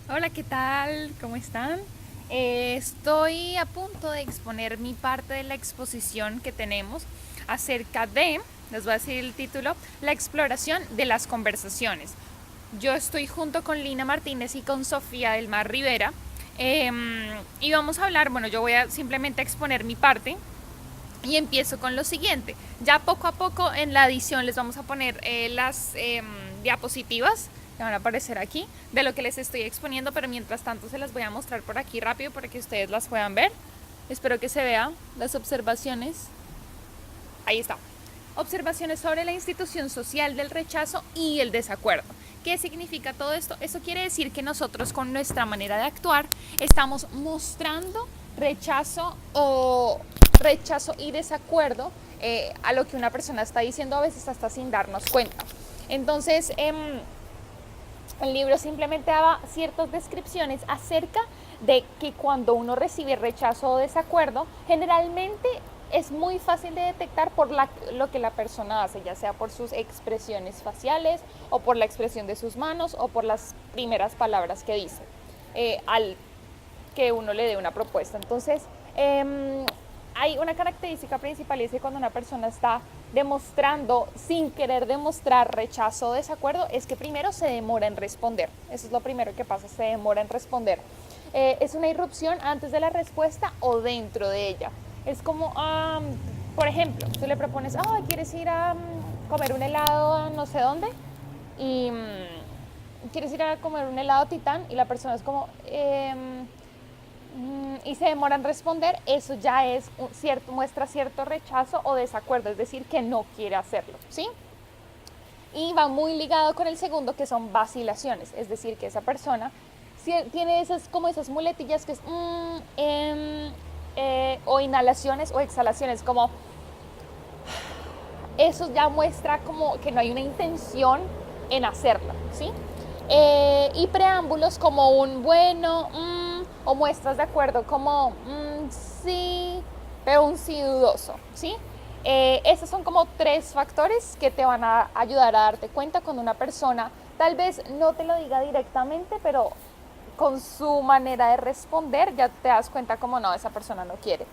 Hola, ¿qué tal? ¿Cómo están? Estoy a punto de exponer mi parte de la exposición que tenemos acerca de, les voy a decir el título, la exploración de las conversaciones. Yo estoy junto con Lina Martínez y con Sofía del Mar Rivera y vamos a hablar, bueno, yo voy a simplemente exponer mi parte y empiezo con lo siguiente. Ya poco a poco en la edición les vamos a poner las diapositivas que van a aparecer aquí de lo que les estoy exponiendo, pero mientras tanto se las voy a mostrar por aquí rápido para que ustedes las puedan ver. Espero que se vean las observaciones. Ahí está. Observaciones sobre la institución social del rechazo y el desacuerdo. ¿Qué significa todo esto? Eso quiere decir que nosotros con nuestra manera de actuar estamos mostrando rechazo y desacuerdo a lo que una persona está diciendo, a veces hasta sin darnos cuenta. Entonces, el libro simplemente daba ciertas descripciones acerca de que cuando uno recibe rechazo o desacuerdo, generalmente es muy fácil de detectar por lo que la persona hace, ya sea por sus expresiones faciales o por la expresión de sus manos o por las primeras palabras que dice al que uno le dé una propuesta. Entonces, hay una característica principal y es que cuando una persona está demostrando, sin querer demostrar rechazo o desacuerdo, es que primero se demora en responder. Eso es lo primero que pasa, se demora en responder. Es una irrupción antes de la respuesta o dentro de ella. Es como, por ejemplo, tú le propones, ¿quieres ir a comer un helado a no sé dónde? Y quieres ir a comer un helado Titán y la persona es como, y se demora en responder, eso ya es muestra cierto rechazo o desacuerdo, es decir, que no quiere hacerlo, ¿sí? Y va muy ligado con el segundo, que son vacilaciones, es decir, que esa persona tiene esas muletillas que es o inhalaciones o exhalaciones, como eso ya muestra como que no hay una intención en hacerlo, ¿sí? Y preámbulos como un bueno, o muestras de acuerdo como sí, pero un sí dudoso, ¿sí? Esos son como tres factores que te van a ayudar a darte cuenta cuando una persona tal vez no te lo diga directamente, pero con su manera de responder ya te das cuenta como no, esa persona no quiere.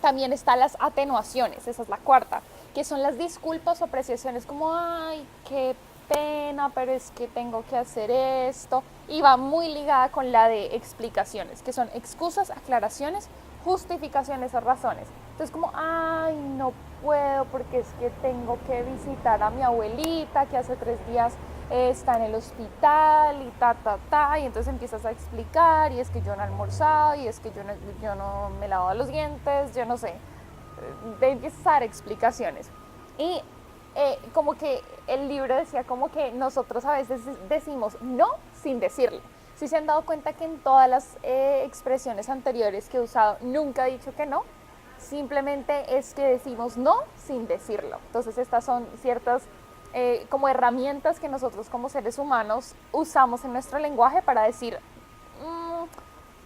También están las atenuaciones, esa es la cuarta, que son las disculpas o apreciaciones como, ay, qué pena, pero es que tengo que hacer esto. Y va muy ligada con la de explicaciones, que son excusas, aclaraciones, justificaciones o razones. Entonces como, ay, no puedo porque es que tengo que visitar a mi abuelita que hace 3 días está en el hospital y y entonces empiezas a explicar y es que yo no he almorzado y es que yo no me he lavado los dientes, yo no sé, te empiezas a dar explicaciones. Y como que el libro decía como que nosotros a veces decimos no sin decirlo. Si se han dado cuenta que en todas las expresiones anteriores que he usado nunca he dicho que no, simplemente es que decimos no sin decirlo. Entonces estas son ciertas como herramientas que nosotros como seres humanos usamos en nuestro lenguaje para decir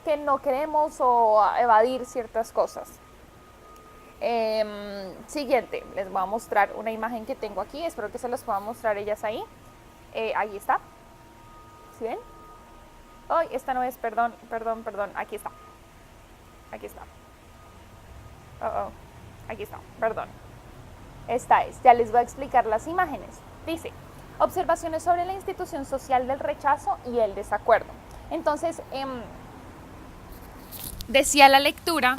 que no queremos o evadir ciertas cosas. Siguiente, les voy a mostrar una imagen que tengo aquí, espero que se las puedan mostrar ellas ahí. Ahí está, ¿sí ven? Ay, esta no es, perdón, aquí está, aquí está. Aquí está, perdón. Esta es, ya les voy a explicar las imágenes. Dice, observaciones sobre la institución social del rechazo y el desacuerdo. Entonces, decía la lectura,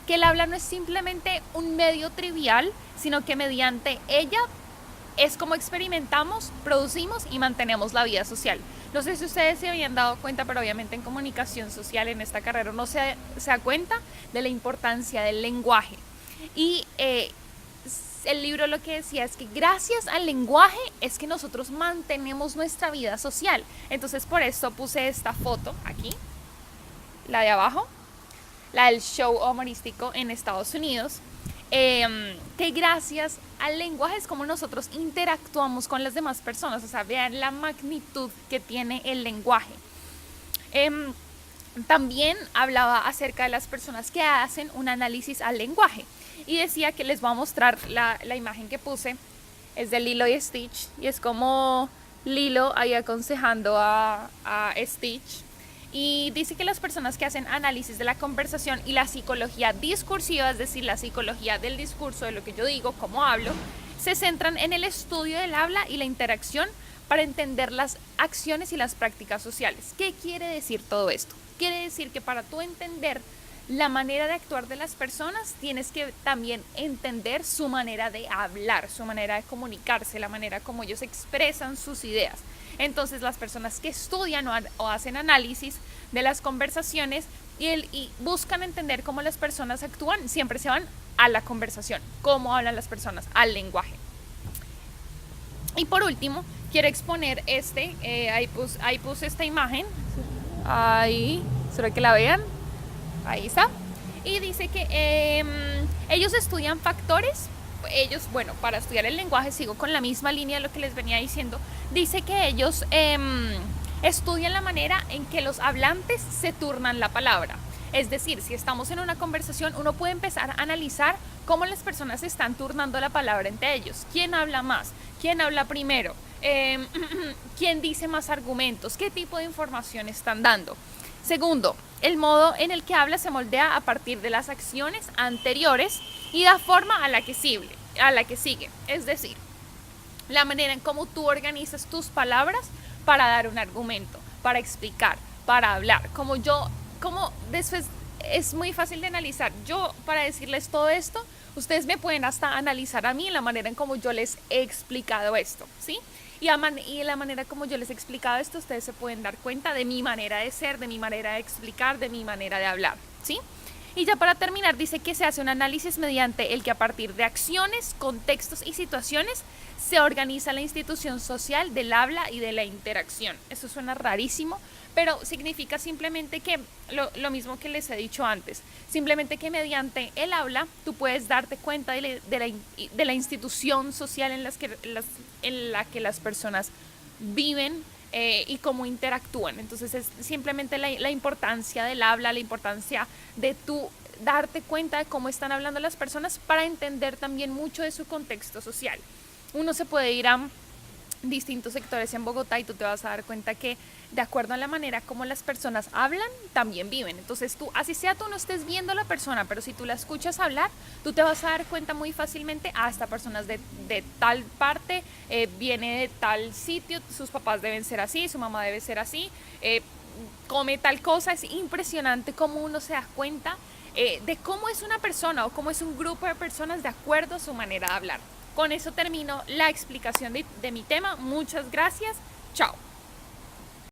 que el habla no es simplemente un medio trivial, sino que mediante ella es como experimentamos, producimos y mantenemos la vida social. No sé si ustedes se habían dado cuenta, pero obviamente en comunicación social en esta carrera uno se da cuenta de la importancia del lenguaje. Y el libro lo que decía es que gracias al lenguaje es que nosotros mantenemos nuestra vida social. Entonces por eso puse esta foto aquí, la de abajo, la del show humorístico en Estados Unidos, que gracias al lenguaje es como nosotros interactuamos con las demás personas, o sea, vean la magnitud que tiene el lenguaje. También hablaba acerca de las personas que hacen un análisis al lenguaje y decía que les voy a mostrar la imagen que puse, es de Lilo y Stitch y es como Lilo ahí aconsejando a Stitch. Y dice que las personas que hacen análisis de la conversación y la psicología discursiva, es decir, la psicología del discurso, de lo que yo digo, cómo hablo, se centran en el estudio del habla y la interacción para entender las acciones y las prácticas sociales. ¿Qué quiere decir todo esto? Quiere decir que para tú entender la manera de actuar de las personas, tienes que también entender su manera de hablar, su manera de comunicarse, la manera como ellos expresan sus ideas. Entonces las personas que estudian o hacen análisis de las conversaciones y buscan entender cómo las personas actúan, siempre se van a la conversación, cómo hablan las personas, al lenguaje. Y por último, quiero exponer ahí puse esta imagen, ahí, ¿será que la vean? Ahí está. Y dice que ellos estudian factores. Bueno, para estudiar el lenguaje, sigo con la misma línea de lo que les venía diciendo. Dice que ellos estudian la manera en que los hablantes se turnan la palabra. Es decir, si estamos en una conversación, uno puede empezar a analizar cómo las personas están turnando la palabra entre ellos. ¿Quién habla más? ¿Quién habla primero? ¿Quién dice más argumentos? ¿Qué tipo de información están dando? Segundo, el modo en el que habla se moldea a partir de las acciones anteriores y da forma a la que sigue. Es decir, la manera en cómo tú organizas tus palabras para dar un argumento, para explicar, para hablar. Como después es muy fácil de analizar. Yo, para decirles todo esto, ustedes me pueden hasta analizar a mí la manera en cómo yo les he explicado esto, ¿sí? Y la manera como yo les he explicado esto, ustedes se pueden dar cuenta de mi manera de ser, de mi manera de explicar, de mi manera de hablar, ¿sí? Y ya para terminar, dice que se hace un análisis mediante el que a partir de acciones, contextos y situaciones se organiza la institución social del habla y de la interacción. Eso suena rarísimo, pero significa simplemente que, lo mismo que les he dicho antes, simplemente que mediante el habla tú puedes darte cuenta de la institución social en la que las personas viven y cómo interactúan. Entonces es simplemente la importancia del habla, la importancia de tú darte cuenta de cómo están hablando las personas para entender también mucho de su contexto social. Uno se puede ir a distintos sectores en Bogotá y tú te vas a dar cuenta que de acuerdo a la manera como las personas hablan, también viven. Entonces tú, así sea tú no estés viendo a la persona, pero si tú la escuchas hablar, tú te vas a dar cuenta muy fácilmente, esta persona es de tal parte, viene de tal sitio, sus papás deben ser así, su mamá debe ser así, come tal cosa. Es impresionante cómo uno se da cuenta de cómo es una persona o cómo es un grupo de personas de acuerdo a su manera de hablar. Con eso termino la explicación de mi tema. Muchas gracias. Chao.